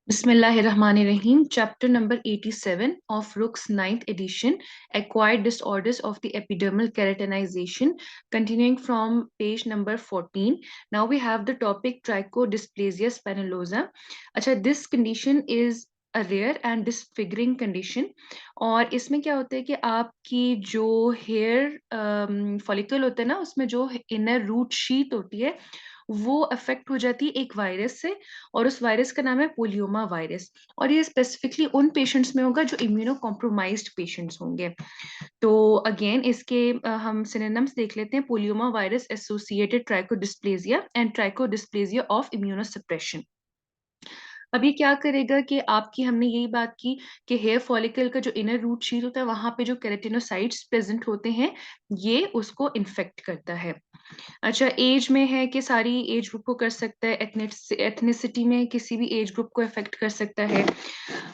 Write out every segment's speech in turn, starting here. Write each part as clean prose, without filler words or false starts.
Bismillahirrahmanirrahim. Chapter number 87 of Rook's ninth edition, Acquired Disorders of the Epidermal Keratinization, continuing from page number 14. Now we have the topic trichodysplasia spinalosa. अच्छा, this condition is a rare and disfiguring condition. और इसमें क्या होता है कि आपकी जो hair follicle होता है ना, उसमें जो इनर रूट शीट होती है वो अफेक्ट हो जाती है एक वायरस से, और उस वायरस का नाम है पोलियोमा वायरस। और ये स्पेसिफिकली उन पेशेंट्स में होगा जो इम्यूनो कॉम्प्रोमाइज्ड पेशेंट्स होंगे। तो अगेन इसके हम सिनोनिम्स देख लेते हैं। Polyoma virus associated trichodysplasia and trichodysplasia of immunosuppression. अब ये क्या करेगा कि आपकी, हमने यही बात की कि हेयर फॉलिकल का जो इनर रूट शीट होता है वहां पे जो केराटिनोसाइट्स प्रेजेंट होते हैं, ये उसको इन्फेक्ट करता है। अच्छा, एज में है कि सारी एज ग्रुप को कर सकता है, एथनिसिटी में किसी भी एज ग्रुप को अफेक्ट कर सकता है।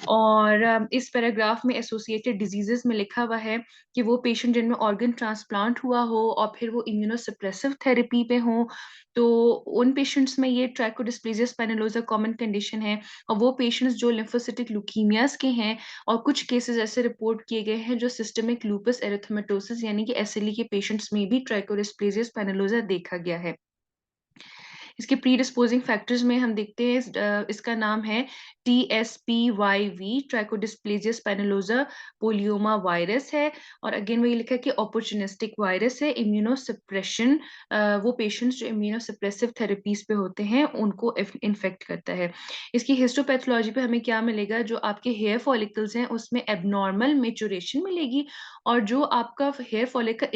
और इस पैराग्राफ में एसोसिएटेड डिजीजेस में लिखा हुआ है कि वो पेशेंट जिनमें ऑर्गन ट्रांसप्लांट हुआ हो और फिर वो इम्यूनोसप्रेसिव थेरेपी पे हो, तो उन पेशेंट्स में ये ट्राइकोडिस्प्लेजिया स्पाइनोलोसा कॉमन कंडीशन है। और वो पेशेंट्स जो लिम्फोसिटिक ल्यूकीमियाज के हैं, और कुछ केसेस ऐसे रिपोर्ट किए गए हैं जो सिस्टमिक लूपस एरिथमेटोसिस यानी कि एसएलई के पेशेंट्स में भी ट्राइकोडिस्प्लेजिया स्पाइनोलोसा देखा गया है। इसके प्री डिस्पोजिंग फैक्टर्स में हम देखते हैं इसका नाम है TSPYV, ट्राइकोडिस्प्लेजिया स्पाइनोलोसा पोलियोमा वायरस है। और अगेन वही लिखा है कि अपॉर्चुनिस्टिक वायरस है। इम्यूनो सप्रेशन, वो पेशेंट्स जो इम्यूनो सप्रेसिव थेरेपीज पे होते हैं उनको इन्फेक्ट करता है। इसकी हिस्टोपैथोलॉजी पे हमें क्या मिलेगा, जो आपके हेयर फॉलिकल्स हैं उसमें एबनॉर्मल मेचुरेशन मिलेगी, और जो आपका हेयर फॉलिकल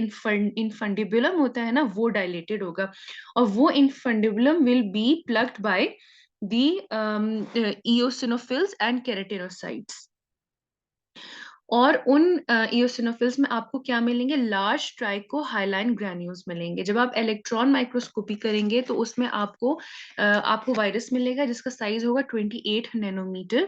इनफंडिबुलम होता है ना, वो डायलेटेड होगा, और वो infundibulum will be plugged by the eosinophils and keratinocytes। और उन eosinophils में आपको क्या मिलेंगे, लार्ज ट्राइकोहाइलाइन ग्रैन्यूल्स मिलेंगे। जब आप इलेक्ट्रॉन माइक्रोस्कोपी करेंगे तो उसमें आपको वायरस मिलेगा जिसका साइज होगा 28 नैनोमीटर,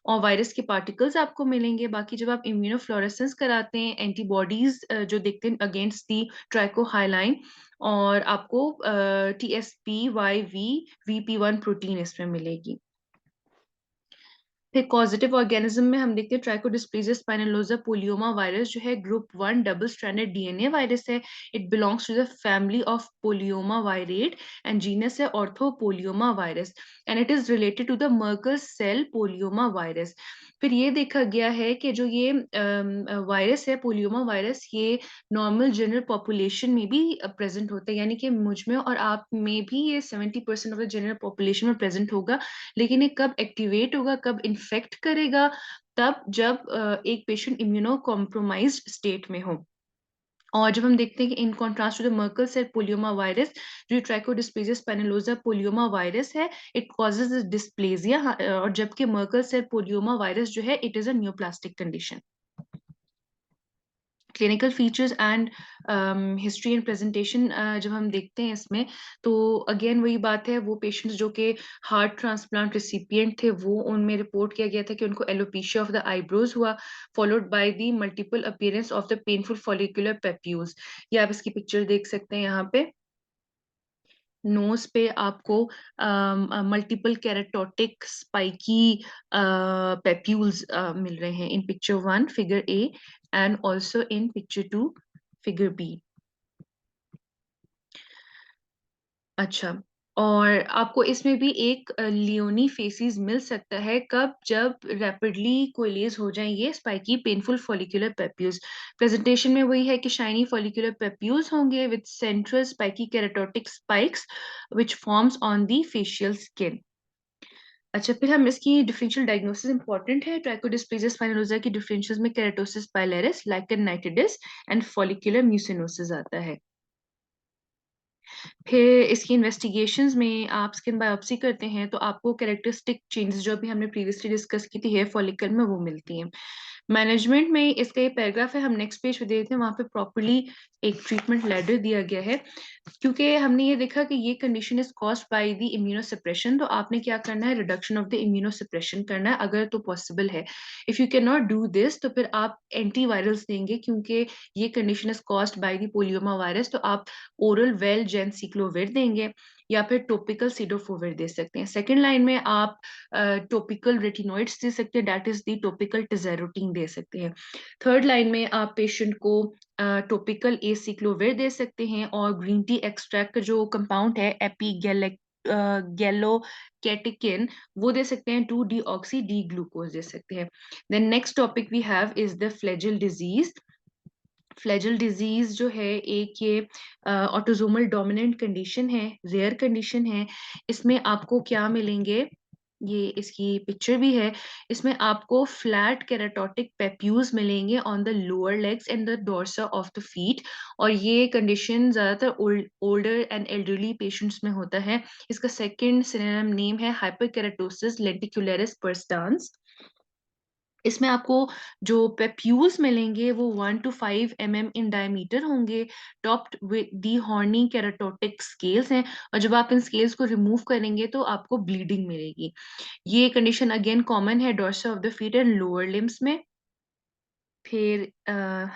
और वायरस के पार्टिकल्स आपको मिलेंगे। बाकी जब आप इम्यूनोफ्लोरेसेंस कराते हैं, एंटीबॉडीज जो देखते हैं अगेंस्ट दी ट्राइकोहाइलाइन, और आपको TSPYV VP1 प्रोटीन इसमें मिलेगी। फिर कॉजेटिव ऑर्गेनिज्म में हम देखते हैं ट्राइकोडिस्प्लेजिया स्पाइनोलोसा पोलियोमा वायरस जो है group 1 double stranded DNA virus है। It belongs to the family of polyoma viridae and genus है orthopolyoma virus, and it is related to the Merkel cell polyoma virus. फिर ये देखा गया है कि जो ये वायरस है पोलियोमा वायरस, ये नॉर्मल जनरल पॉपुलेशन में भी प्रेजेंट होता है, यानी कि मुझ में और आप में भी ये 70% ऑफ द जनरल पॉपुलेशन में प्रेजेंट होगा। लेकिन ये कब एक्टिवेट होगा, कब इन्फेक्ट करेगा, तब जब एक पेशेंट इम्यूनो कॉम्प्रोमाइज्ड स्टेट में हो। और जब हम देखते हैं कि in contrast to the Merkel cell polyoma virus, जो ट्राइकोडिस्प्लेजिया स्पाइनोलोसा पोलियोमा वायरस है, इट कॉजेज डिस्प्लेजिया, और जबकि मर्कल सेल पोलियोमा वायरस जो है, it is a neoplastic condition. Clinical features and history and presentation जब हम देखते हैं इसमें, तो अगेन वही बात है, वो पेशेंट्स जो कि हार्ट ट्रांसप्लांट रिसिपिएंट थे, वो उनमें रिपोर्ट किया गया था कि उनको एलोपेशिया ऑफ द आईब्रोज हुआ, followed by the multiple appearance of the painful follicular papules. ये आप इसकी पिक्चर देख सकते हैं यहाँ पे। नोज पे आपको मल्टीपल कैरेटोटिक स्पाइकी पेप्यूल्स मिल रहे हैं इन picture 1 figure A, and also in picture 2 figure B। अच्छा, और आपको इसमें भी एक लियोनी फेसिस मिल सकता है, कब, जब रैपिडली कोइलेज हो जाए ये spiky painful follicular papules. Presentation में वही है कि शाइनी फॉलिकुलर पेप्यूल्स होंगे with central spiky keratotic spikes which forms on the facial skin. अच्छा, फिर हम इसकी डिफरेंशियल डायग्नोसिस इंपॉर्टेंट है। ट्राइकोडिस्प्लेजिया स्पाइनोलोसा की डिफरेंशियल्स में केराटोसिस पाइलेरिस, लाइकन नाइटिडिस एंड फॉलिकुलर म्यूसिनोसिस आता है। फिर इसकी इन्वेस्टिगेशंस में आप स्किन बायोप्सी करते हैं तो आपको कैरेक्टरिस्टिक चेंजेस जो भी हमने प्रीवियसली डिस्कस की थी हेयर फॉलिकल में, वो मिलती हैं। मैनेजमेंट में इसका ये पैराग्राफ है, हम नेक्स्ट पेज पे देखते हैं, वहां पे प्रॉपरली एक ट्रीटमेंट लैडर दिया गया है। क्योंकि हमने ये देखा कि ये condition is caused by the immunosuppression, तो आपने क्या करना है, रिडक्शन ऑफ द इम्यूनोसप्रेशन करना है अगर तो पॉसिबल है। If you can not do this, तो फिर आप एंटीवायरल्स देंगे, क्योंकि ये condition is caused by the polyoma virus, तो आप ओरल वेल जेनसिक्लोविर देंगे, या फिर टॉपिकल सीडोफोविर दे सकते हैं। सेकेंड लाइन में आप टॉपिकल रेटिनोइड्स दे सकते हैं, दैट इज दी टॉपिकल टिजेरोटीन दे सकते हैं। थर्ड लाइन में आप पेशेंट को टॉपिकल एसिक्लोविर दे सकते हैं, और ग्रीन टी एक्सट्रैक्ट का जो कंपाउंड है एपीगेलेक गैलोकेटिकिन वो दे सकते हैं। 2 डीऑक्सी डी ग्लूकोज दे सकते हैं। Then next topic we have is the Flegel disease. Flegel disease जो है एक ये ऑटोजोमल डोमिनेंट कंडीशन है, रेयर कंडीशन है। इसमें आपको क्या मिलेंगे, ये इसकी पिक्चर भी है। इसमें आपको फ्लैट केराटोटिक पेप्यूज मिलेंगे on the lower legs and the dorsa of the feet, और ये कंडीशन ज्यादातर ओल्डर एंड एल्डरली पेशेंट्स में होता है। इसका सेकंड सिनोनिम नेम है हाइपरकेराटोसिस लेंटिकुलरिस परस्टांस। इसमें आपको जो पेप्यूल्स मिलेंगे वो 1 to 5 mm इन डायमीटर होंगे, topped with the horny keratotic scales हैं, और जब आप इन स्केल्स को रिमूव करेंगे तो आपको ब्लीडिंग मिलेगी। ये कंडीशन अगेन कॉमन है dorsa of the feet and lower limbs में। फिर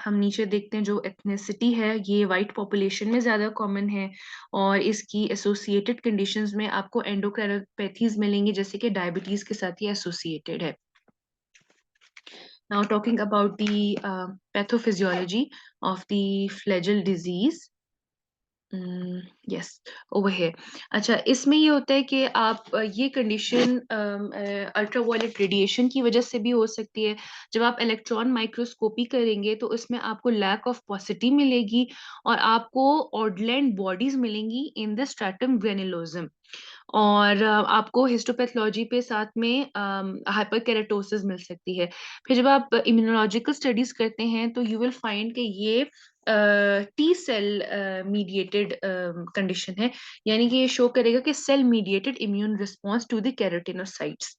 हम नीचे देखते हैं जो एथनिसिटी है, ये वाइट पॉपुलेशन में ज्यादा कॉमन है, और इसकी एसोसिएटेड कंडीशंस में आपको एंडोक्राइनोपैथीज मिलेंगी, जैसे कि डायबिटीज के साथ ये एसोसिएटेड है। Now, talking about the pathophysiology of the flagell disease. Yes, over here. अच्छा, इसमें ये होता है कि आप ये कंडीशन अल्ट्रावायलेट रेडिएशन की वजह से भी हो सकती है। जब आप इलेक्ट्रॉन माइक्रोस्कोपी करेंगे तो इसमें आपको लैक ऑफ पॉसिटी मिलेगी, और आपको ऑर्डलैंड बॉडीज मिलेंगी इन द स्ट्रैटम ग्रेनुलोसम, और आपको हिस्टोपैथोलॉजी पे साथ में हाइपरकेराटोसिस मिल सकती है। फिर जब आप इम्यूनोलॉजिकल स्टडीज करते हैं तो यू विल फाइंड कि ये टी सेल मीडिएटेड कंडीशन है, यानी कि ये शो करेगा कि cell mediated immune response to the keratinocytes.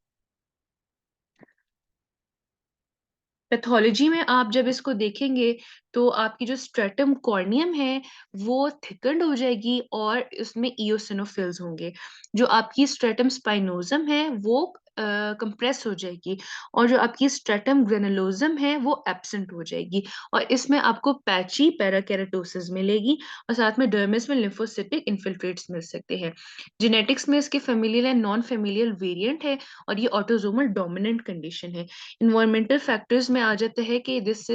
Pathology में आप जब इसको देखेंगे तो आपकी जो स्ट्रेटम कॉर्नियम है वो थिकंड हो जाएगी, और उसमें इओसिनोफिल्स होंगे। जो आपकी स्ट्रेटम स्पाइनोजम है वो कंप्रेस हो जाएगी, और जो आपकी स्ट्रेटम ग्रेनुलोजम है वो एब्सेंट हो जाएगी, और इसमें आपको पैची पैराकेराटोसिस मिलेगी, और साथ में डर्मिस में लिम्फोसिटिक इन्फिल्ट्रेट्स मिल सकते हैं। जेनेटिक्स में इसके familial and non familial variant है, और ये ऑटोजोमल डोमिनेंट कंडीशन है। इन्वायरमेंटल फैक्टर्स में आ जाता है कि this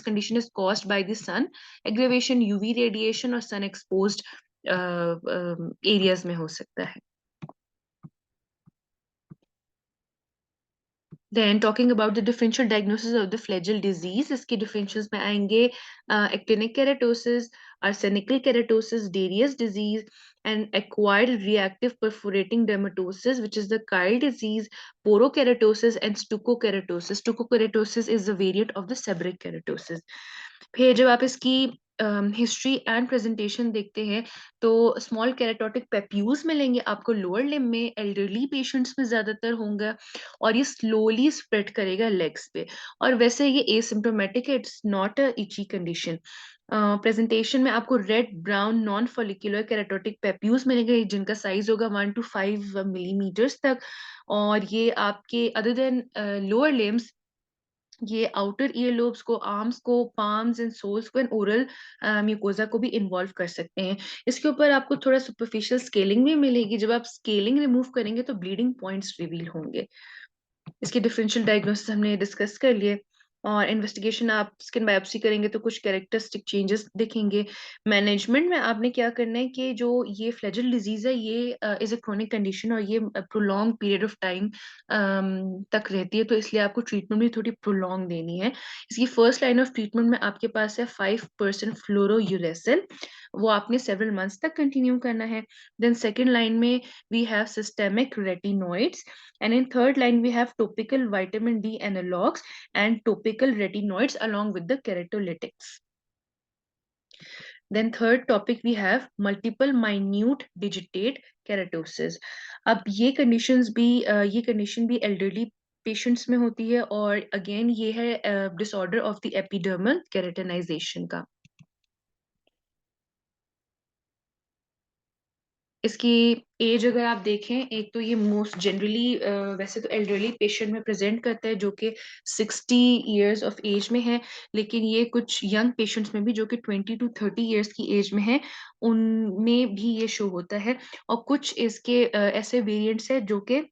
condition is caused by the sun aggravation, UV radiation, और सन एक्सपोज्ड एरियाज में हो सकता है। Then talking about the differential diagnosis of the flagell disease, इसके differentials में आएंगे actinic keratosis, arsenical keratosis, Darius disease, and acquired reactive perforating dermatosis, which is the Kyle disease, porokeratosis, and stuccokeratosis. Stuccokeratosis is a variant of the seborrheic keratosis. फिर जब आप इसकी history and presentation देखते हैं तो small केराटोटिक papules मिलेंगे आपको lower limb में, एल्डरली पेशेंट्स में ज्यादातर होंगे, और ये स्लोली स्प्रेड करेगा लेग्स पे, और वैसे ये एसिम्प्टोमेटिक है, it's not a itchy condition. Presentation में आपको red brown non follicular keratotic papules मिलेंगे, जिनका साइज होगा 1 to 5 millimeters तक, और ये आपके अदर देन लोअर लिम्स, ये आउटर ईयर लोब्स को, आर्म्स को, पाम्स एंड सोल्स को, एंड ओरल म्यूकोजा को भी इन्वॉल्व कर सकते हैं। इसके ऊपर आपको थोड़ा सुपरफिशियल स्केलिंग भी मिलेगी, जब आप स्केलिंग रिमूव करेंगे तो ब्लीडिंग पॉइंट्स रिवील होंगे। इसके डिफरेंशियल डायग्नोसिस हमने डिस्कस कर लिए, और इन्वेस्टिगेशन आप स्किन बायोप्सी करेंगे तो कुछ कैरेक्टरिस्टिक चेंजेस दिखेंगे। मैनेजमेंट में आपने क्या करना है कि जो ये फ्लैजल डिजीज है ये इज अ क्रोनिक कंडीशन, और ये प्रोलॉन्ग पीरियड ऑफ टाइम तक रहती है, तो इसलिए आपको ट्रीटमेंट भी थोड़ी प्रोलॉन्ग देनी है। इसकी फर्स्ट लाइन ऑफ ट्रीटमेंट में आपके पास है 5% फ्लोरोयूरेसिल, वो आपने सेवरल मंथ्स तक कंटिन्यू करना है। देन सेकेंड लाइन में we have systemic retinoids, and in third line we have topical vitamin D analogs and topical retinoids along with the keratolytics. Then third topic we have multiple minute digitate keratosis. अब ये condition भी elderly patients में होती है, और again ये है disorder of the epidermal keratinization का। इसकी एज अगर आप देखें, एक तो ये मोस्ट जनरली वैसे तो एल्डरली पेशेंट में प्रेजेंट करता है जो कि 60 इयर्स ऑफ एज में है, लेकिन ये कुछ यंग पेशेंट्स में भी जो कि 20 to 30 इयर्स की एज में है, उनमें भी ये शो होता है। और कुछ इसके ऐसे वेरिएंट्स है जो कि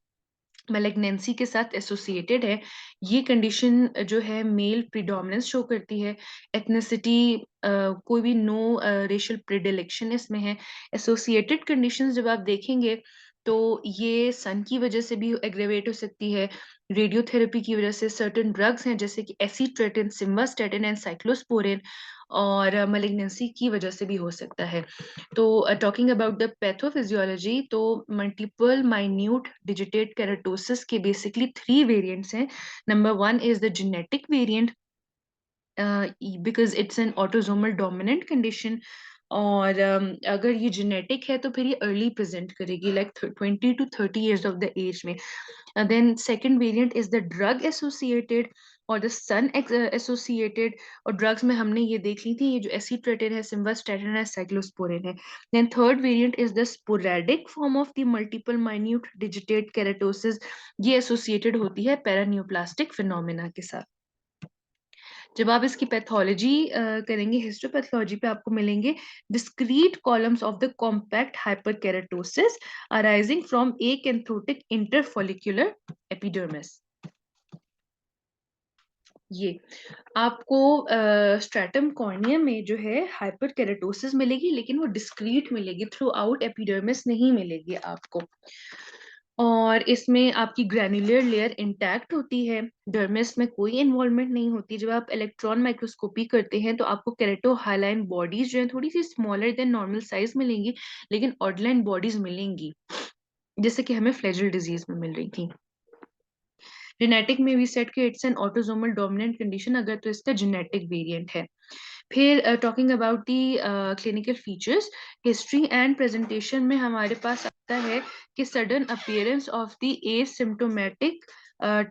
मेलिग्नेंसी के साथ एसोसिएटेड है। ये कंडीशन जो है मेल प्रिडोमिनेंस शो करती है। एथनिसिटी कोई भी नो रेशियल प्रिडिलेक्शन इसमें है। एसोसिएटेड कंडीशंस जब आप देखेंगे तो ये सन की वजह से भी एग्रेवेट हो सकती है, रेडियोथेरेपी की वजह से, सर्टेन ड्रग्स हैं जैसे कि एसीट्रेटिन, सिम्वास्टेटिन एंड साइक्लोस्पोरिन, और मलिग्नेंसी की वजह से भी हो सकता है। तो टॉकिंग अबाउट द पैथोफिजियोलॉजी, तो मल्टीपल माइन्यूट डिजिटेट केराटोसिस के बेसिकली 3 वेरिएंट्स हैं। Number 1 is the genetic variant, because it's an autosomal dominant condition. और अगर ये जेनेटिक है तो फिर ये अर्ली प्रेजेंट करेगी, like 20 to 30 years of the age में। Then second variant is the drug associated और द सन एसोसिएटेड। और ड्रग्स में हमने ये देख ली थी, ये जो एसीट्रेटिन है, सिम्वास्टेटिन है, साइक्लोस्पोरिन है। Then third variant is the sporadic form of the multiple minute digitate keratosis. ये एसोसिएटेड होती है पैरान्यूप्लास्टिक फिनोमेना के साथ। जब आप इसकी पैथोलॉजी करेंगे, हिस्टोपैथोलॉजी पे आपको मिलेंगे discrete columns of the compact hyperkeratosis arising from acanthotic interfollicular epidermis. ये आपको स्ट्रैटम कॉर्निया में जो है हाइपरकेराटोसिस मिलेगी, लेकिन वो डिस्क्रीट मिलेगी, थ्रू आउट एपिडर्मिस नहीं मिलेगी आपको। और इसमें आपकी ग्रैन्युलर लेयर इंटैक्ट होती है, डर्मिस में कोई इन्वॉल्वमेंट नहीं होती। जब आप इलेक्ट्रॉन माइक्रोस्कोपी करते हैं तो आपको केरेटो हाइलाइन बॉडीज जो है थोड़ी सी स्मॉलर देन नॉर्मल साइज मिलेंगी, लेकिन ऑर्डलाइन बॉडीज मिलेंगी, जैसे कि हमें फ्लैजेल डिजीज में मिल रही थी। जेनेटिक में भी सेट कि it's an autosomal dominant condition, अगर तो इसका जेनेटिक वेरिएंट है। फिर talking about the clinical features, history and presentation में हमारे पास आता है कि sudden appearance of the asymptomatic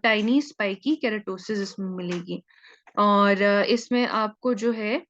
tiny spiky keratosis इसमें मिलेगी। और इसमें आपको जो है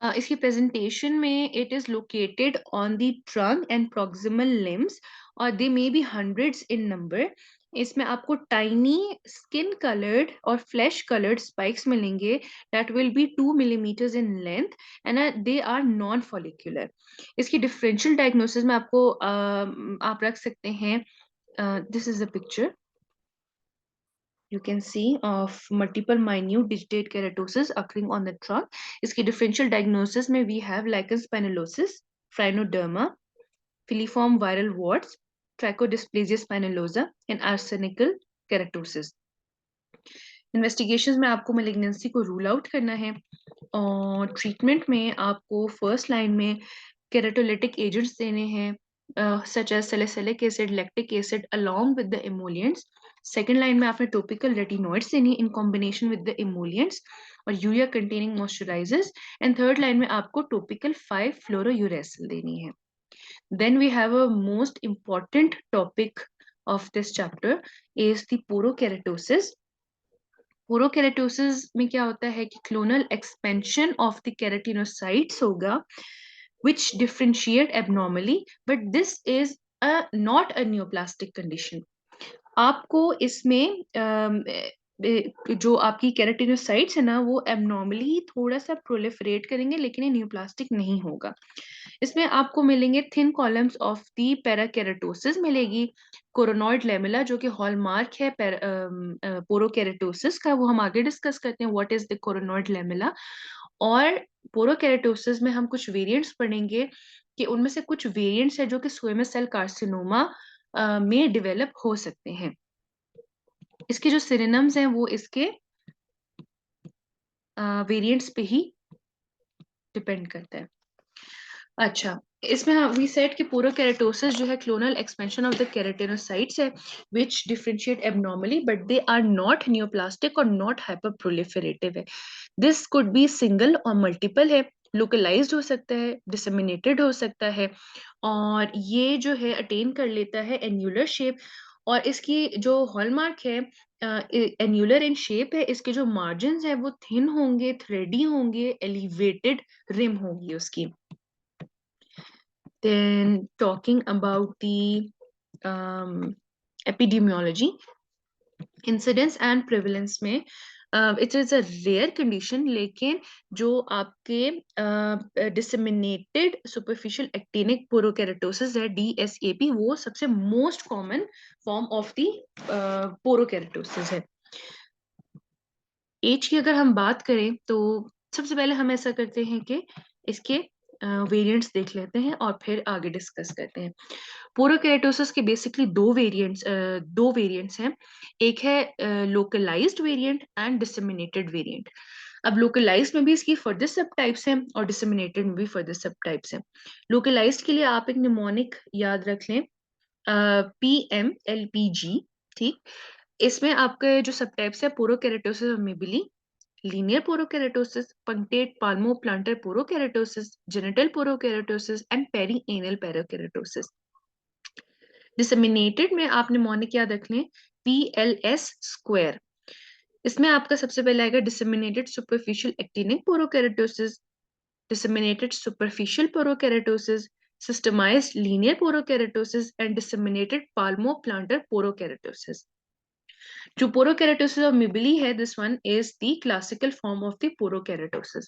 इसकी प्रेजेंटेशन में it is located on the trunk and proximal limbs, और they may be hundreds in number. इसमें आपको टाइनी स्किन कलर्ड और फ्लैश कलर्ड स्पाइक्स मिलेंगे that will be 2 millimetres in length, and they are non follicular. इसकी differential diagnosis में आपको आप रख सकते हैं, this is a picture you can see of multiple minute digitate keratosis occurring on the trunk. इसकी differential diagnosis में we have lichen spinulosis, phrinoderma, filiform viral warts, trichodysplasia spinulosa and arsenical keratosis. Investigations में आपको malignancy को rule out करना है, और treatment में आपको फर्स्ट लाइन में केराटोलिटिक एजेंट्स देने हैं, such as salicylic acid, lactic acid along with the emollients. Second line में आपने टॉपिकल रेटिनॉइड्स देनी in combination with the emollients और urea containing moisturisers. And third line में आपको टॉपिकल 5 फ्लोरोयूरेसिल देनी है। Then we have a most important topic of this chapter is the porokeratosis. Porokeratosis में क्या होता है कि clonal expansion of the keratinocytes होगा which differentiate abnormally, but this is a not a neoplastic condition. आपको इसमें जो आपकी केराटिनोसाइट्स है ना, वो एबनॉर्मली थोड़ा सा प्रोलिफरेट करेंगे, लेकिन ये न्यूप्लास्टिक नहीं होगा। इसमें आपको मिलेंगे थिन कॉलम्स ऑफ दी पैराकेराटोसिस मिलेगी, कोरोनॉइड लेमुला जो कि हॉलमार्क है पोरोकेराटोसिस का, वो हम आगे डिस्कस करते हैं व्हाट इज द कोरोनॉइड लेमुला। और पोरोकेराटोसिस में हम कुछ वेरिएंट्स पढ़ेंगे कि उनमें से कुछ वेरिएंट्स है जो कि स्क्वेमस सेल कार्सिनोमा में डेवलप हो सकते हैं। इसके जो सिनोनिम्स हैं वो इसके वेरिएंट्स पे ही डिपेंड करता है। अच्छा, इसमें वी सेड कि पोरोकेराटोसिस जो है clonal expansion of the keratinocytes है which differentiate abnormally, but they are not neoplastic और नॉट हाइपरप्रोलिफरेटिव है। दिस कुड बी सिंगल और मल्टीपल है, लोकलाइज्ड हो सकता है, डिसेमिनेटेड हो सकता है, और ये जो है अटेन कर लेता है एन्युलर शेप। और इसकी जो हॉलमार्क है एन्युलर इन शेप है, इसके जो मार्जिन है वो थिन होंगे, थ्रेडी होंगे, एलिवेटेड रिम होगी उसकी. Then talking about the epidemiology, incidence and prevalence में it is a rare condition, लेकिन जो आपके डिसेमिनेटेड सुपरफिशियल एक्टिनिक पोरोकेरेटोसिस है, DSAP, वो सबसे most common form of the porokeratosis है. एज की अगर हम बात करें तो सबसे पहले हम ऐसा करते हैं कि इसके वेरिएंट्स देख लेते हैं और फिर आगे डिस्कस करते हैं. पोरोकेरेटोसिस के बेसिकली दो वेरिएंट्स हैं. एक है localised variant and disseminated variant. अब लोकलाइज्ड में भी इसकी फर्दर सब टाइप्स हैं और डिसेमिनेटेड में भी फर्दर सब टाइप्स हैं. लोकलाइज्ड के लिए आप एक निमोनिक याद रख लें, PMLPG. ठीक. इसमें आपके जो सब टाइप्स है, पोरोकेरेटोसिस of मिबिली, linear porokeratosis, punctate palmoplantar porokeratosis, genital porokeratosis and perianal porokeratosis. Disseminated में आप निमोनिक याद रख लें, PLS square. इसमें आपका सबसे पहले आएगा disseminated superficial actinic porokeratosis, disseminated superficial porokeratosis, systemized linear porokeratosis and disseminated palmoplantar porokeratosis. जो porokeratosis of Mibili है, this one is the classical form of the porokeratosis.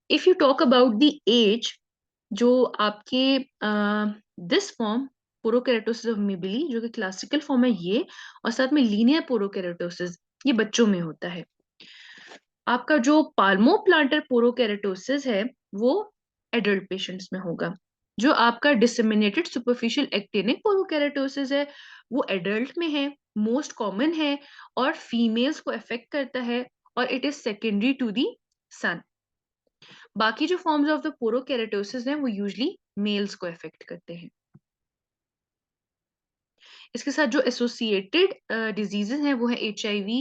If you talk about the age, जो आपके this form porokeratosis of Mibili जो कि classical form है ये, और साथ में linear porokeratosis ये बच्चों में होता है. आपका जो palmoplantar porokeratosis है वो adult patients में होगा. जो आपका disseminated superficial actinic porokeratosis है वो adult में है, मोस्ट कॉमन है और फीमेल्स को अफेक्ट करता है और it is secondary to the sun. बाकी जो फॉर्म्स ऑफ द पोरोकेरेटोसिस हैं वो यूजुअली मेल्स को अफेक्ट करते हैं. इसके साथ जो एसोसिएटेड डिजीजेस हैं वो है HIV,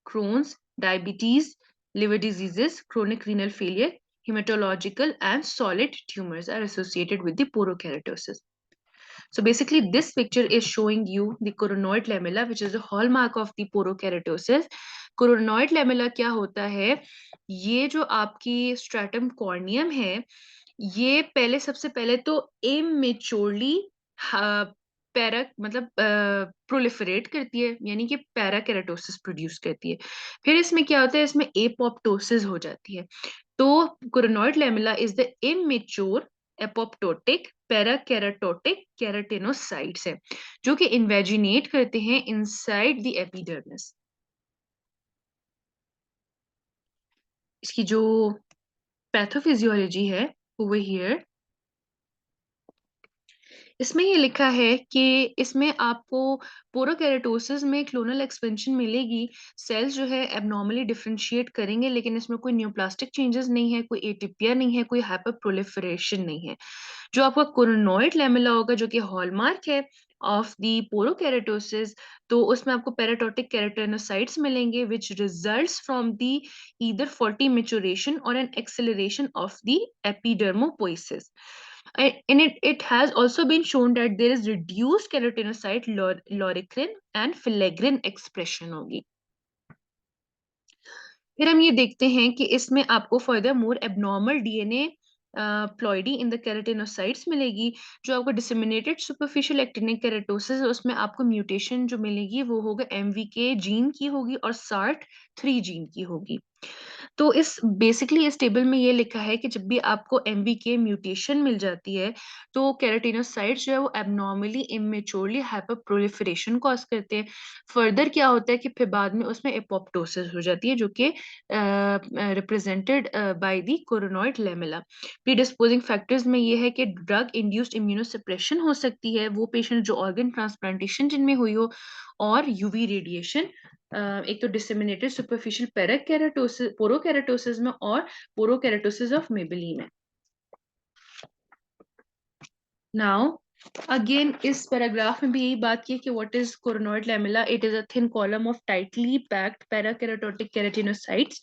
Crohn's, diabetes, liver diseases, chronic renal failure, hematological and solid tumors are associated with the porokeratosis. So basically this picture is showing you the coronoid lamella, which is a hallmark of the porokeratosis. Coronoid lamella क्या होता है, ये जो आपकी stratum corneum है ये पहले सबसे पहले तो immaturely पैरा मतलब प्रोलिफरेट करती है, यानी कि पैराकेराटोसिस प्रोड्यूस करती है. फिर इसमें क्या होता है, इसमें एपोप्टोसिस हो जाती है. तो cornoid lamella is the immature apoptotic parakeratotic keratinocytes है जो कि इन्वेजिनेट करते हैं इनसाइड द एपिडर्मिस. इसकी जो पैथोफिजियोलॉजी है ओवर हियर, इसमें ये लिखा है कि इसमें आपको पोरोकेरेटोसिस में क्लोनल एक्सपेंशन मिलेगी. सेल्स जो है एबनॉर्मली डिफरेंशिएट करेंगे, लेकिन इसमें कोई न्यूप्लास्टिक चेंजेस नहीं है, कोई एटिपिया नहीं है, कोई हाइपर प्रोलिफरेशन नहीं है. जो आपका कोरोनॉइड लैमेला होगा जो कि हॉलमार्क है ऑफ द पोरोकेरेटोसिस, तो उसमें आपको पैराटोटिक केराटिनोसाइट्स मिलेंगे which results from the either faulty maturation और an acceleration of the epidermopoiesis. In it has also been shown that there is reduced keratinocyte loricrin and filaggrin expression होगी. फिर हम ये देखते हैं कि इसमें आपको further more abnormal DNA ploidy in the keratinocytes मिलेगी. जो आपको डिसेमिनेटेड सुपरफिशियल एक्टिनिक केराटोसिस है उसमें आपको म्यूटेशन जो मिलेगी वो होगा MVK जीन की होगी और SART3 जीन की होगी. तो इस बेसिकली इस टेबल में ये लिखा है कि जब भी आपको MVK म्यूटेशन मिल जाती है तो केराटिनोसाइट्स जो है वो abnormally immaturely hyper proliferation cause करते हैं. फर्दर क्या होता है कि फिर बाद में उसमें एपोप्टोसिस हो जाती है जो कि represented by the cornoid lamella. Predisposing factors में ये है कि ड्रग इंड्यूस्ड इम्यूनोसप्रेशन हो सकती है, वो पेशेंट जो ऑर्गन ट्रांसप्लांटेशन जिनमें हुई हो, और यूवी रेडिएशन, एक तो डिसेमिनेटेड सुपरफिशियल पैराकेराटोसिस पोरोकेराटोसिस में और पोरोकेराटोसिस ऑफ मेबेली में. नाउ अगेन इस पैराग्राफ में भी यही बात की कि what is cornoid lamella. It is a thin column of tightly packed parakeratotic keratinocytes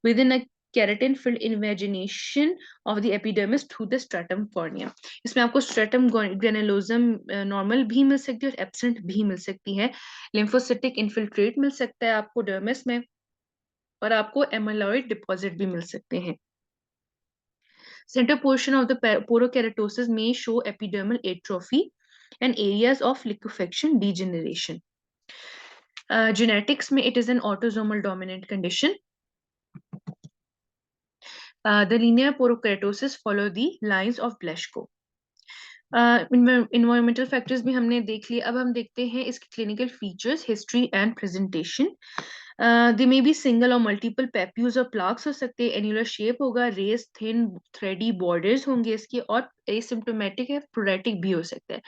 within a keratin filled invagination of the epidermis through the stratum cornea. इसमें आपको stratum granulosum normal भी मिल सकती है और absent भी मिल सकती है. Lymphocytic infiltrate मिल सकता है आपको dermis में, और आपको amyloid deposit भी मिल सकते हैं. Center portion of the porokeratosis may show epidermal atrophy and areas of liquefaction degeneration. Genetics में it is an autosomal dominant condition. The linear porokeratosis follow the lines of Blaschko. Environmental factors भी हमने देख लिए. अब हम देखते हैं इसके clinical features, history and presentation. They may be single or multiple papules और plaques हो सकते हैं. Annular shape होगा, raised thin thready borders होंगे इसके, और asymptomatic है, pruritic भी हो सकता है.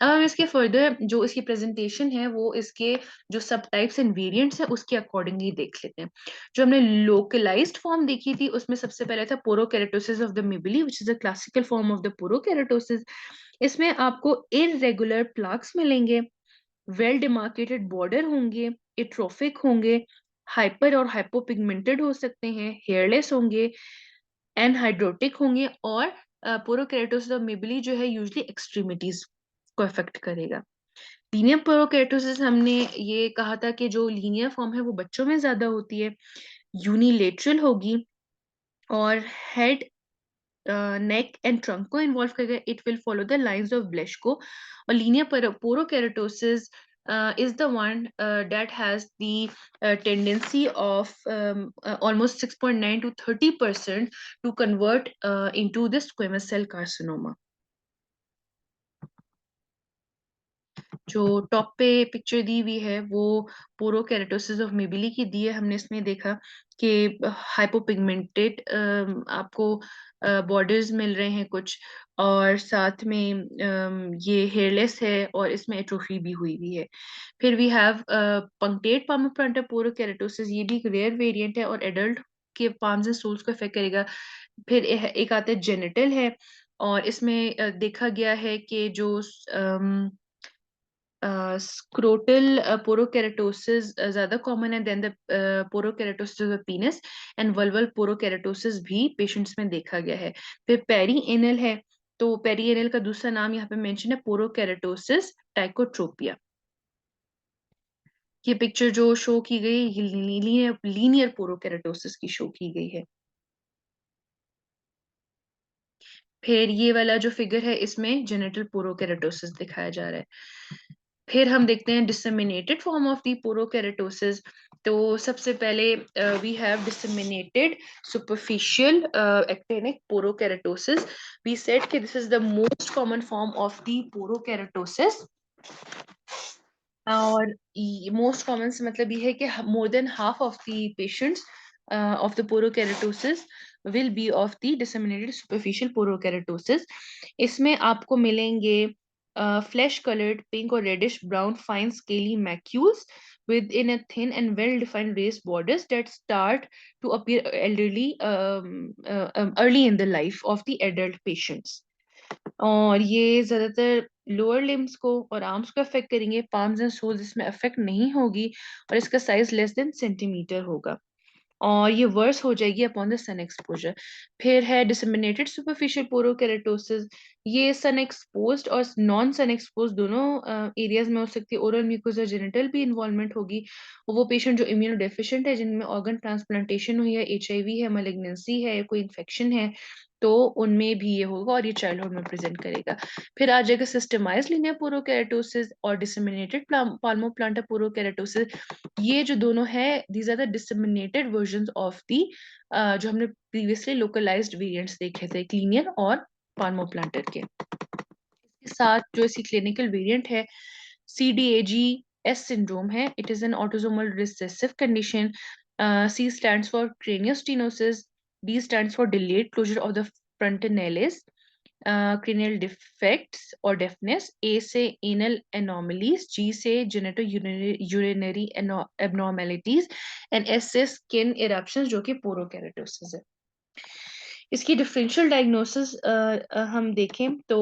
अब हम इसके फर्दर जो इसकी प्रेजेंटेशन है वो इसके जो सब टाइप्स एंड वेरिएंट्स है उसके अकॉर्डिंगली देख लेते हैं. जो हमने लोकलाइज्ड फॉर्म देखी थी उसमें सबसे पहले था porokeratosis of the Mibelli, which is a classical form of the porokeratosis. इसमें आपको इरेगुलर प्लाक्स मिलेंगे, वेल डिमार्केटेड बॉर्डर होंगे, एट्रोफिक होंगे, हाइपर और हाइपोपिगमेंटेड हो सकते हैं, हेयरलेस होंगे, एनहाइड्रोटिक होंगे, और पोरोकेरेटोसिस ऑफ मिबली जो है यूजुअली एक्सट्रीमिटीज को अफेक्ट करेगा. लीनियर पोरोकेरेटोसिस हमने ये कहा था कि जो लीनियर फॉर्म है वो बच्चों में ज्यादा होती है, यूनिलेटरल होगी, और हेड नेक एंड ट्रंक को इन्वॉल्व करेगा. It will follow the lines of Blaschko. और linear porokeratosis is the one that has the tendency of almost 6.9 to 30% to convert into the squamous cell carcinoma. जो top पे picture दी हुई है वो पोरोकेरेटोसिस of मिबिली की दी है. हमने इसमें देखा कि हाइपोपिगमेंटेड आपको बॉर्डर्स मिल रहे हैं कुछ, और साथ में ये हेयरलेस है और इसमें एट्रोफी भी हुई हुई है. फिर वी हैव पंक्टेट पाल्मोप्लांटर पोरोकेरेटोसिस. ये भी एक रेयर वेरिएंट है और एडल्ट के पाम्स एंड सोल्स को अफेक्ट करेगा. फिर एक आता है जेनिटल है, और इसमें देखा गया है कि जो स्क्रोटल पोरोकेरेटोसिस ज्यादा कॉमन है then the porokeratosis of penis, and vulval porokeratosis भी पेशेंट्स में देखा गया है. फिर पेरी एनल है, तो पेरी एनल का दूसरा नाम यहाँ पे मेंशन है पोरोकेरेटोसिस टाइकोट्रोपिया. ये पिक्चर जो शो की गई लीनियर पोरोकेरेटोसिस की शो की गई है. फिर ये वाला जो फिगर है इसमें जेनिटल पोरोकेरेटोसिस दिखाया जा रहा है. फिर हम देखते हैं disseminated form of the porokeratosis. तो सबसे पहले we have disseminated superficial actinic porokeratosis. We said कि this is the most common form of the porokeratosis, और मोस्ट कॉमन से मतलब ये है कि more than half of the patients of the porokeratosis will be of the disseminated superficial porokeratosis. इसमें आपको मिलेंगे flesh colored pink or reddish brown fine scaly macules within a thin and well defined raised borders that start to appear early in the life of the adult patients. और ये ज्यादातर lower limbs को और arms को affect करेंगे. Palms and souls इसमें affect नहीं होगी, और इसका साइज लेस देन सेंटीमीटर होगा, और ये वर्स हो जाएगी अपॉन द सन एक्सपोजर. फिर है डिसेमिनेटेड सुपरफिशियल पोरोकेरेटोसिस. ये सन एक्सपोज्ड और नॉन सन एक्सपोज दोनों एरियाज में हो सकती है. ओरल म्यूकोसा जेनिटल भी इन्वॉल्वमेंट होगी. और वो पेशेंट जो इम्यूनो डेफिशिएंट है, जिनमें ऑर्गन ट्रांसप्लांटेशन हुई है, HIV है, मलिग्नेंसी है, कोई इन्फेक्शन है, तो उनमें भी ये होगा, और ये चाइल्डहुड में प्रेजेंट करेगा. फिर आ जाएगा सिस्टमाइज्ड लिनियर पोरोकेरेटोसिस और डिसेमिनेटेड पाल्मोप्लांटर पोरोकेरेटोसिस. ये जो दोनों है these are the disseminated version of the जो हमने प्रीवियसली लोकलाइज्ड वेरिएंट्स देखे थे क्लीनियर और पाल्मोप्लांटर के. इसके साथ जो इसकी क्लिनिकल वेरिएंट है CDAG S syndrome है. It is an autosomal recessive condition. C stands for craniostenosis. D stands for delayed closure of the frontalis. Cranial defects or deafness. A से anal anomalies. G से genitourinary abnormalities. And S से skin eruptions जो कि porokeratosis है. इसकी differential diagnosis हम देखें तो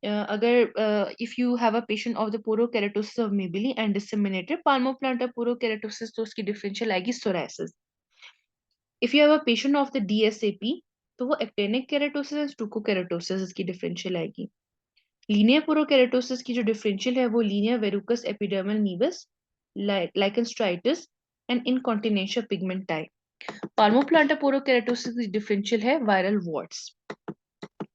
अगर if you have a patient of the porokeratosis of Mibelli and disseminated palmoplantar porokeratosis, तो उसकी डिफरेंशियल आएगी psoriasis. If you have a patient of the DSAP, तो वो एक्टेनिक केराटोसिस एंड स्टूकोकेराटोसिस इसकी डिफरेंशियल आएगी। लीनियर पोरोकेराटोसिस की जो डिफरेंशियल है वो linear verrucous epidermal naevus, lichen striatus and incontinentia pigmenti. Palmoplantar porokeratosis की डिफरेंशियल है viral warts.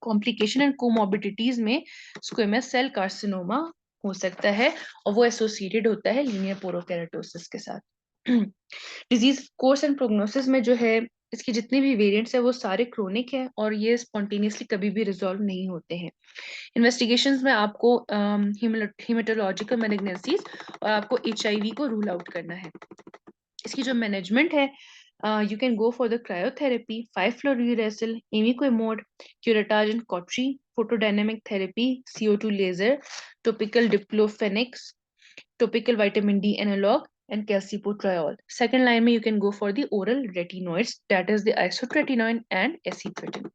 Complication and comorbidities में स्क्वेमस सेल कार्सिनोमा हो सकता है और वो एसोसिएटेड होता है लीनियर पोरोकेराटोसिस के साथ। डिजीज कोर्स एंड प्रोग्नोसिस में जो है इसके जितने भी वेरिएंट्स है वो सारे क्रोनिक है और ये स्पॉन्टेनियसली कभी भी रिजॉल्व नहीं होते हैं। इन्वेस्टिगेशंस में आपको हीमेटोलॉजिकल मैलिग्नेंसीज और आपको HIV को रूल आउट करना है। इसकी जो मैनेजमेंट है, you can go for the cryotherapy, 5-fluorouracil, imiquimod, curettage and cautery, photodynamic therapy, CO2 laser, topical diclofenac, topical vitamin D analog, and calcipotriol. Second line में you can go for the oral retinoids, that is the isotretinoin and acitretin.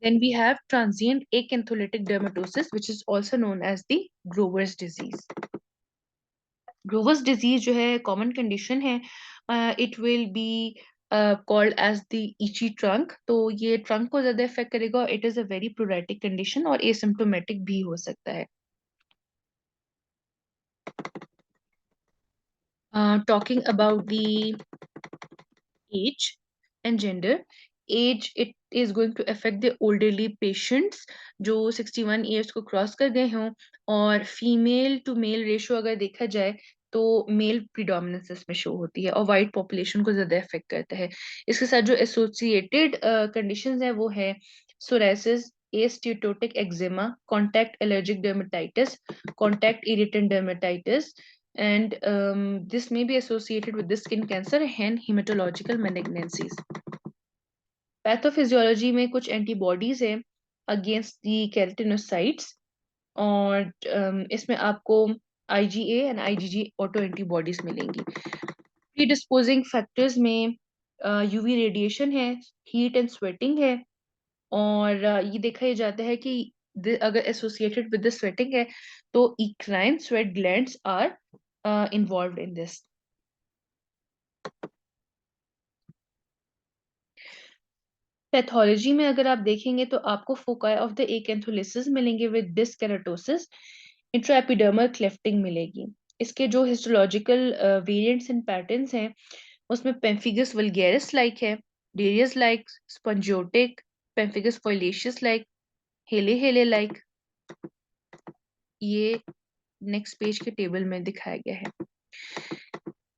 Then we have transient acantholytic dermatosis, which is also known as the Grover's disease. Grover's disease जो है common condition है, it will be called as the itchy trunk. तो ये trunk को ज्यादा effect करेगा। It is a very pruritic condition और asymptomatic भी हो सकता है। Talking about the age and gender, age it is going to affect the elderly patients जो 61 years को क्रॉस कर गए हों, और फीमेल टू मेल रेशो अगर देखा जाए तो मेल प्रिडोमिनेंस इसमें शो होती है और वाइट पॉपुलेशन को ज्यादा इफेक्ट करता है। इसके साथ जो एसोसिएटेड कंडीशंस है वो है psoriasis, asteatotic eczema, contact allergic dermatitis, contact irritant dermatitis, and this may be associated with the skin cancer and hematological malignancies. Pathophysiology में कुछ एंटीबॉडीज हैं अगेंस्ट दी केराटिनोसाइट्स, और इसमें आपको IgA and IgG auto antibodies मिलेंगी। प्रीडिस्पोजिंग factors में UV radiation है, heat and sweating है, और ये देखा ही जाता है कि अगर एसोसिएटेड विद द स्वेटिंग है तो eccrine sweat glands are involved in this. Pathology में अगर आप देखेंगे तो आपको फोकाई ऑफ द एकेंथोलिसिस मिलेंगे विद डिस्केराटोसिस, इंट्राएपिडर्मल क्लेफ्टिंग मिलेगी। इसके जो हिस्टोलॉजिकल वेरिएंट्स एंड पैटर्न्स हैं उसमें पेम्फिगस वल्गेरिस लाइक है, डेरियस लाइक, स्पंजियोटिक, पेम्फिगस फोइलेशियस लाइक, हेले हेले लाइक। ये नेक्स्ट पेज के टेबल में दिखाया गया है।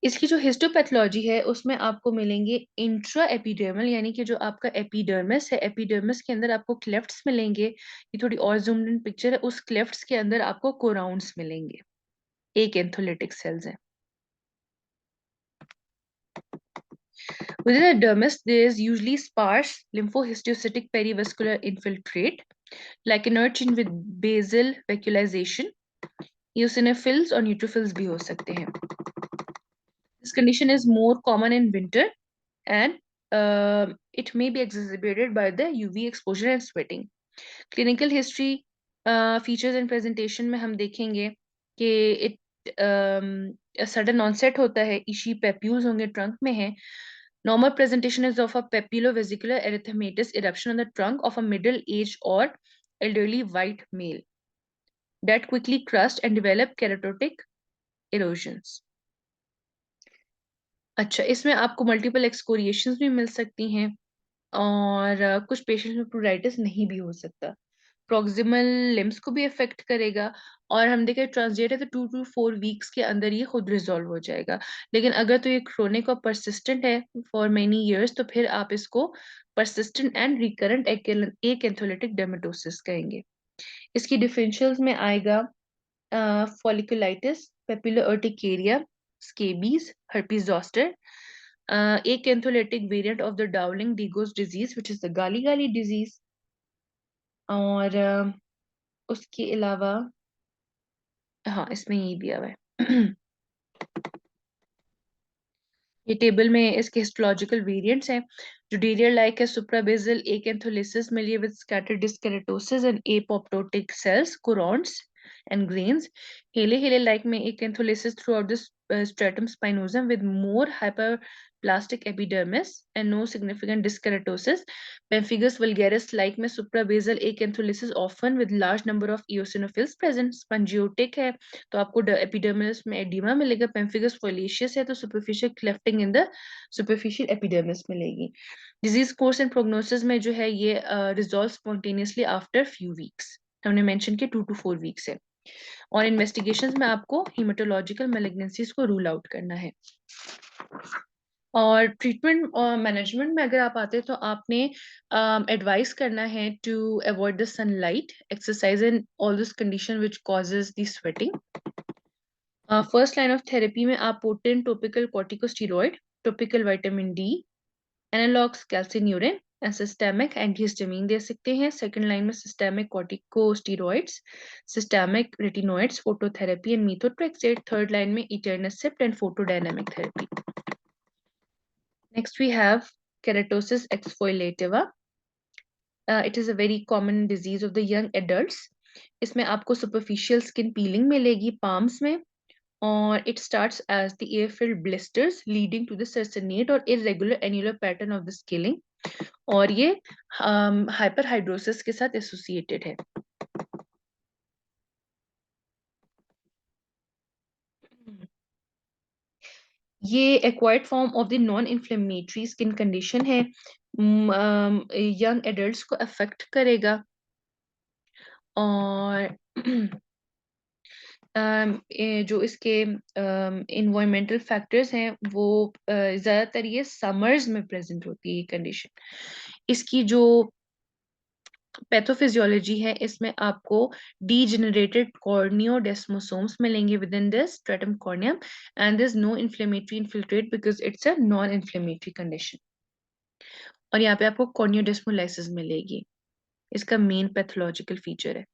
इसकी जो हिस्टोपैथोलॉजी है उसमें आपको मिलेंगे इंट्रा एपिडर्मल, यानी कि जो आपका एपिडर्मिस है, एपिडर्मिस के अंदर आपको क्लेफ्ट्स मिलेंगे। ये थोड़ी और जूम्ड इन पिक्चर है, उस क्लेफ्ट्स के अंदर आपको कोराउंड्स मिलेंगे, एक एंथोलिटिक सेल्स है। Within the dermis, there is usually sparse lymphohistiocytic perivascular infiltrate, like an urchin with basal vacuolization. eosinophils और neutrophils भी हो सकते हैं। This condition is more common in winter and it may be exacerbated by the UV exposure and sweating. Clinical history, features and presentation में हम देखेंगे कि it sudden onset होता है, इशी पेप्यूल्स होंगे, ट्रंक में है। Normal presentation is of a papulovesicular erythematous eruption on the trunk of a middle-aged or elderly white male that quickly crust and develop keratotic erosions. अच्छा, इसमें आपको मल्टीपल एक्सकोरिएशंस भी मिल सकती हैं और कुछ पेशेंट्स में प्लूराइटिस नहीं भी हो सकता। प्रॉक्सिमल लिम्स को भी अफेक्ट करेगा और हम देखें ट्रांजिट है तो 2 to 4 वीक्स के अंदर ये खुद रिजॉल्व हो जाएगा। लेकिन अगर तो ये क्रोनिक और परसिस्टेंट है फॉर मेनी इयर्स तो फिर आप इसको परसिस्टेंट एंड रिकरेंट एकेंथोलिटिक डर्मेटोसिस कहेंगे। इसकी डिफरेंशियल्स में आएगा folliculitis, papular urticaria, scabies, herpes zoster, acantholytic variant of the Dowling-Dego's disease, which is the gali-gali disease, और उसके अलावा हाँ इसमें यही दिया हुआ है। ये टेबल में इसके हिस्टोलॉजिकल वेरिएंट्स हैं। जुडेरिया लाइक है सुप्राबेसल acantholysis मिलिए with scattered disc keratosis and apoptotic cells, corons and grains. Hele hele like में acantholysis throughout this stratum spinosum with more hyperplastic epidermis and no significant disc keratosis. Pemphigus vulgaris like में suprabasal acantholysis often with large number of eosinophils present. Spongiotic है तो आपको epidermis में edema मिलेगा. Pemphigus foliaceus है तो superficial clefting in the superficial epidermis मिलेगी. Disease course and prognosis में जो है ये resolve spontaneously after few weeks. हमने मेंशन किया 2 to 4 वीक्स है. और इन्वेस्टिगेशंस में आपको हीमेटोलॉजिकल मैलिग्नेंसीज को रूल आउट करना है. और ट्रीटमेंट और मैनेजमेंट में अगर आप आते हैं तो आपने एडवाइस करना है to avoid the sunlight, exercise and all this condition which causes the sweating. First line of therapy में आप potent topical corticosteroid, topical vitamin D, analogues calcineurin and systemic antihistamine दे सकते हैं. सेकंड लाइन में systemic corticosteroids, systemic retinoids, phototherapy and methotrexate. Third line में etanercept and photodynamic therapy. Next we have keratosis exfoliativa. It is a very common disease of the young adults. इसमें आपको superficial skin peeling मिलेगी palms में, और it starts as the air-filled blisters leading to the circinate or irregular annular pattern of the scaling. और ये hyperhidrosis के साथ associated है. ये acquired form of the non inflammatory skin condition है. यंग एडल्ट्स को अफेक्ट करेगा. और जो इसके इन्वायरमेंटल फैक्टर्स हैं वो ज्यादातर ये समर्स में प्रेजेंट होती है ये कंडीशन. इसकी जो पैथोफिजियोलॉजी है इसमें आपको डीजेनरेटेड कॉर्नियोडेस्मोसोम्स मिलेंगे within this stratum corneum, and this no inflammatory infiltrate because it's a non inflammatory condition. और यहाँ पे आपको कॉर्नियोडेस्मोलाइसिस मिलेगी. इसका मेन पैथोलॉजिकल फीचर है.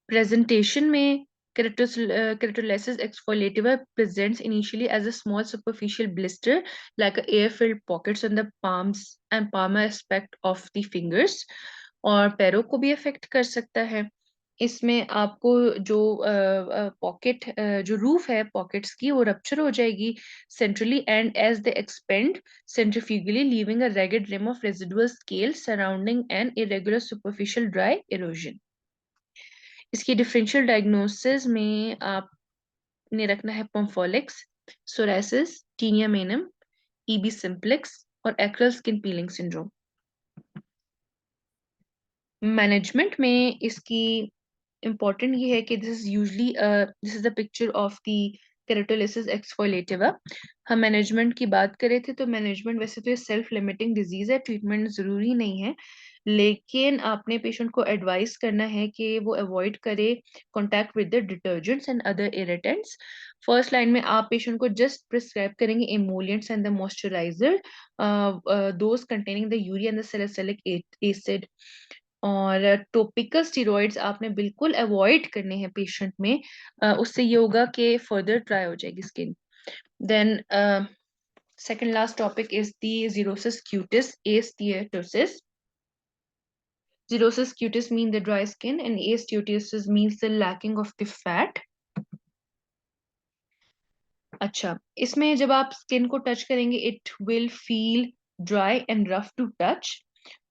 प्रेजेंटेशन में keratolysis exfoliativa presents initially as a small superficial blister like air-filled pockets on the palms and palmar aspect of the fingers. और पैरों को भी अफेक्ट कर सकता है. इसमें आपको जो पॉकेट जो रूफ है पॉकेट्स की वो रप्चर हो जाएगी centrally and as they expand centrifugally leaving a ragged rim of residual scale surrounding an irregular superficial dry erosion. इसकी डिफरेंशियल डायग्नोसिस में आपने रखना है pompholyx, psoriasis, tinea manuum, EB simplex और acral skin peeling syndrome. Management में इसकी important ये है कि this is the picture of the keratolysis exfoliativa. हम मैनेजमेंट की बात करें थे तो मैनेजमेंट वैसे तो ये सेल्फ लिमिटिंग डिजीज है, ट्रीटमेंट जरूरी नहीं है, लेकिन आपने पेशेंट को एडवाइस करना है कि वो अवॉइड करे contact with the detergents and other irritants. First line में आप पेशेंट को जस्ट प्रिस्क्राइब करेंगे emollients and the moisturiser those containing the urea and the salicylic acid. और टॉपिकल स्टेरॉइड्स आपने बिल्कुल अवॉइड करने हैं पेशेंट में, उससे ये होगा कि फर्दर ड्राई हो जाएगी skin. Then second last topic is the xerosis cutis asteatosis. Xerosis cutis means the dry skin and asteatosis means the lacking of the fat. अच्छा, इसमें जब आप स्किन को टच करेंगे it will feel dry and rough to touch.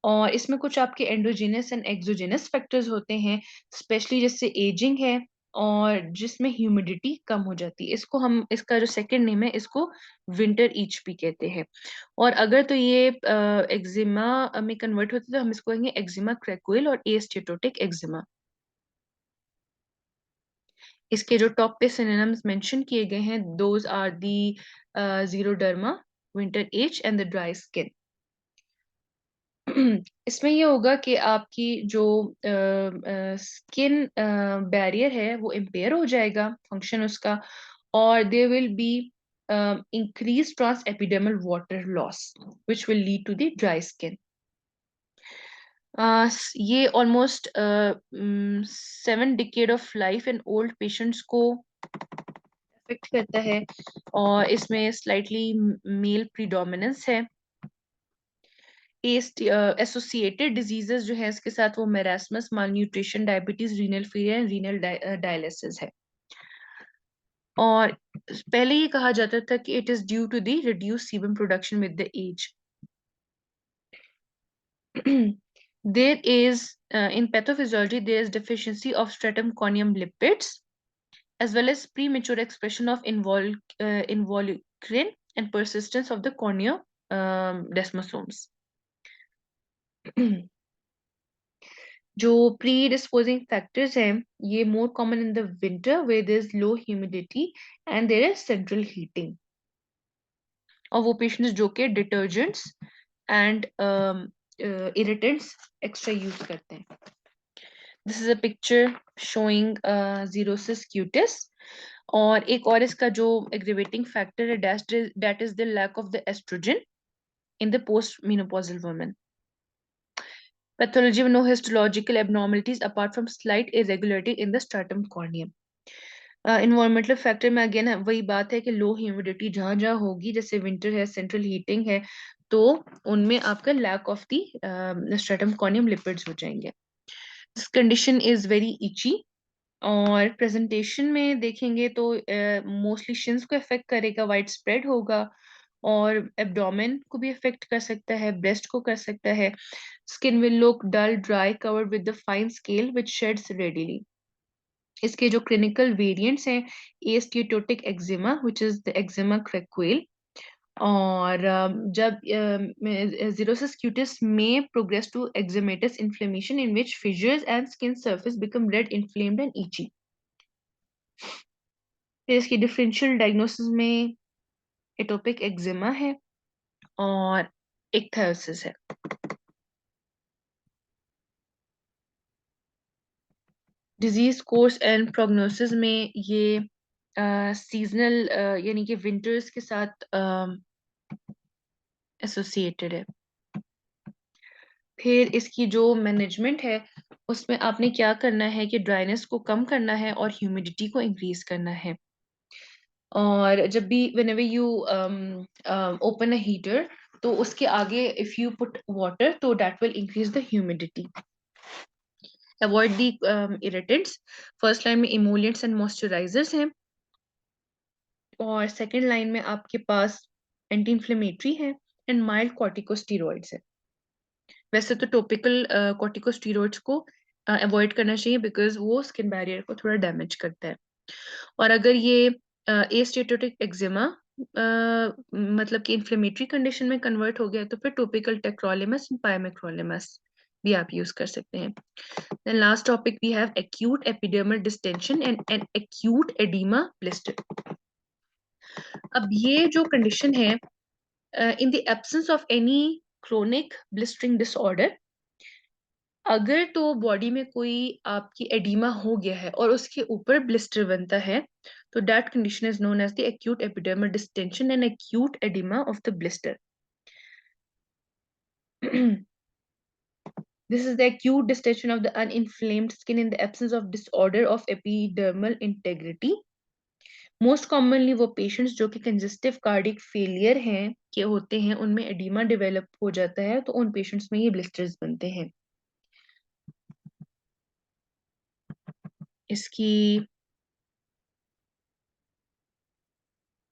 और इसमें कुछ आपके एंडोजेनस एंड एक्सोजेनस फैक्टर्स होते हैं, स्पेशली जैसे एजिंग है और जिसमें ह्यूमिडिटी कम हो जाती है. इसको हम, इसका जो सेकंड नेम है इसको विंटर ईच भी कहते हैं. और अगर तो ये एक्जिमा में कन्वर्ट होते तो हम इसको कहेंगे एक्जिमा क्रेकोइल और एस्टेटोटिक एक्जिमा. इसके जो टॉप पे सिनोनिम्स मेंशन किए गए हैं those are the xeroderma, winter itch and the dry skin. इसमें ये होगा कि आपकी जो स्किन बैरियर है वो इम्पेयर हो जाएगा फंक्शन उसका, और there will be increased transepidermal water loss which will lead to the dry skin. ये almost 7 decade of life in old patients को अफेक्ट करता है, और इसमें स्लाइटली मेल प्रीडोमिनेंस है. एसोसिएटेड डिजीजेस जो है इसके साथ वो marasmus, malnutrition, diabetes, renal failure, renal dialysis है. और पहले ये कहा जाता था कि it is due to the reduce sebum production with the age. There is in pathophysiology there is deficiency of stratum corneum lipids as well as premature expression of involucrin and persistence of the cornea desmosomes. जो predisposing factors हैं ये more common in the winter where there is low humidity and there is central heating. और वो patients जो कि detergents and irritants extra use करते हैं. This is a picture showing xerosis cutis. और एक और इसका जो aggravating factor है that is the lack of the estrogen in the post-menopausal woman. Pathology with no histological abnormalities apart from slight irregularity in the stratum corneum. Environmental factor में again वही बात है कि लो ह्यूमिडिटी जहां जहां होगी, जैसे विंटर है, सेंट्रल हीटिंग है, तो उनमें आपका lack of the stratum corneum lipids हो जाएंगे. This condition is very itchy. और प्रेजेंटेशन में देखेंगे तो मोस्टली शिन्स को इफेक्ट करेगा, वाइड स्प्रेड होगा, और एब्डोमेन को भी इफेक्ट कर सकता है, ब्रेस्ट को कर सकता है. Skin will look dull, dry, covered with the fine scale which sheds readily. इसके जो क्लिनिकल वेरिएंट्स हैं, asteatotic eczema which is the eczema craquele. और जब xerosis cutis may progress to eczematous inflammation in which fissures and skin surface become red, inflamed and itchy. फिर इसकी differential diagnosis में atopic eczema है और इक्थायोसिस है. Disease course and prognosis में ये सीजनल यानी कि विंटर्स के साथ एसोसिएटेड है. फिर इसकी जो मैनेजमेंट है उसमें आपने क्या करना है कि ड्राइनेस को कम करना है और ह्यूमिडिटी को इंक्रीज करना है. और जब भी whenever you open a heater तो उसके आगे if you put water तो that will increase the humidity. Avoid the irritants. First line में emollients and moisturizers हैं, और सेकंड लाइन में आपके पास एंटी इन्फ्लेमेटरी है एंड माइल्ड कॉर्टिकोस्टेरॉइड्स है. वैसे तो टॉपिकल कॉर्टिकोस्टेरॉइड्स को अवॉइड करना चाहिए बिकॉज वो स्किन बैरियर को थोड़ा डैमेज करता है. और अगर ये एस्टेटोटिक एक्जिमा मतलब कि इन्फ्लेमेटरी कंडीशन में कन्वर्ट हो गया तो फिर टॉपिकल टेक्रोलिमस एंड पायमेक्रोलिमस भी आप यूज कर सकते हैं. Then last topic we have acute epidermal distension and acute oedema blister. अब ये जो कंडीशन है, in the absence of any chronic blistering disorder, अगर तो बॉडी में कोई आपकी एडिमा हो गया है और उसके ऊपर ब्लिस्टर बनता है तो that condition is known as the acute epidermal distension and acute edema of the blister. This is the acute distension of the uninflamed skin in the absence of disorder of epidermal integrity. Most commonly वो patients जो कि congestive cardiac failure हैं के होते हैं, उनमें oedema develop हो जाता है, तो उन पेशेंट्स में ये ब्लिस्टर्स बनते हैं. इसकी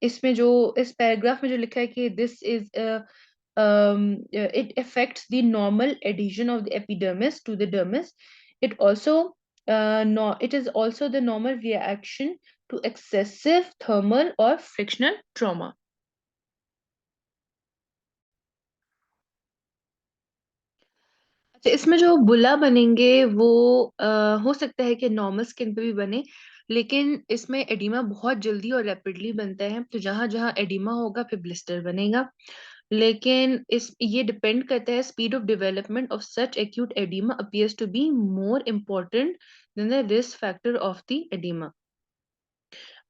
इसमें जो इस पैराग्राफ में जो लिखा है कि this is it affects the normal adhesion of the epidermis to the dermis. It also no, it is also the normal reaction to excessive thermal or frictional trauma. अच्छा, इसमें जो बुला बनेंगे वो हो सकता है कि नॉर्मल स्किन पे भी बने, लेकिन इसमें एडिमा बहुत जल्दी और रैपिडली बनता है, तो जहां जहां एडिमा होगा फिर ब्लिस्टर बनेगा. लेकिन इस ये डिपेंड करता है, speed of development of such acute oedema appears to be more important than the risk factor of the oedema.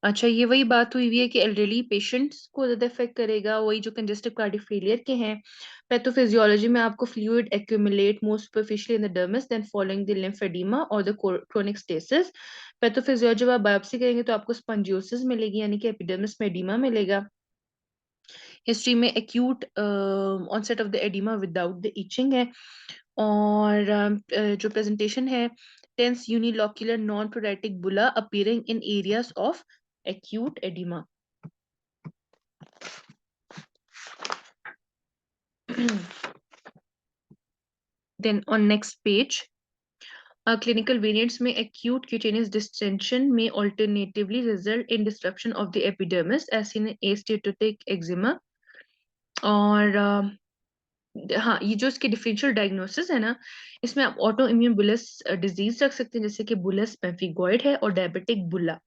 अच्छा, ये वही बात हुई है कि एल्डरली पेशेंट्स को ज्यादा इफेक्ट करेगा, वही जो कंजेस्टिव कार्डिक फेलियर के हैं. पैथोफिजियोलॉजी में आपको fluid accumulate more superficially in the dermis than following the lymphoedema और द क्रोनिक स्टेसिस. पैथोफिजियोलॉजी जब आप बायोप्सी करेंगे तो आपको स्पंजियोसिस मिलेगी, यानी कि एपिडर्मिस में एडिमा मिलेगा. हिस्ट्री में acute onset of the oedema without the itching है. और जो प्रेजेंटेशन है, टेंस यूनिलोक्यूलर नॉन प्रोडाइटिक बुला appearing in areas of acute edema. Then on next page, clinical variants में acute cutaneous distension may alternatively result in disruption of the epidermis as in asteatotic eczema. और हाँ, ये जो इसके differential diagnosis है ना, इसमें आप ऑटो इम्यून बुलस डिजीज रख सकते हैं, जैसे कि बुलस पेम्फिगॉइड है और diabetic Bulla.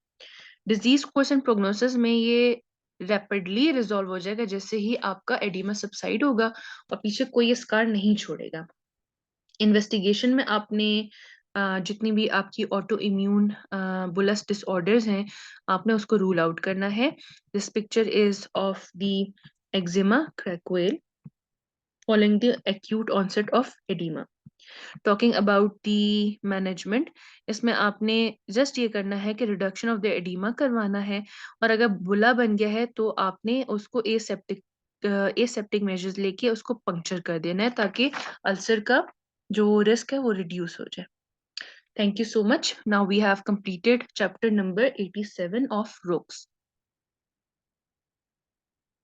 Disease course and prognosis में ये रैपिडली रिजॉल्व हो जाएगा जैसे ही आपका एडिमा सबसाइड होगा और पीछे कोई स्कार नहीं छोड़ेगा। इन्वेस्टिगेशन में आपने जितनी भी आपकी ऑटो इम्यून बुलस डिसऑर्डर्स हैं, आपने उसको रूल आउट करना है। This picture is of the eczema craquele following the acute onset of edema. Talking about the management, इसमें आपने जस्ट ये करना है कि रिडक्शन ऑफ द एडिमा करवाना है, और अगर बुला बन गया है तो आपने उसको एसेप्टिक मेजर्स लेके उसको पंक्चर कर देना है ताकि अल्सर का जो रिस्क है वो रिड्यूस हो जाए। Thank you so much. Now we have completed chapter number 87 of Rooks.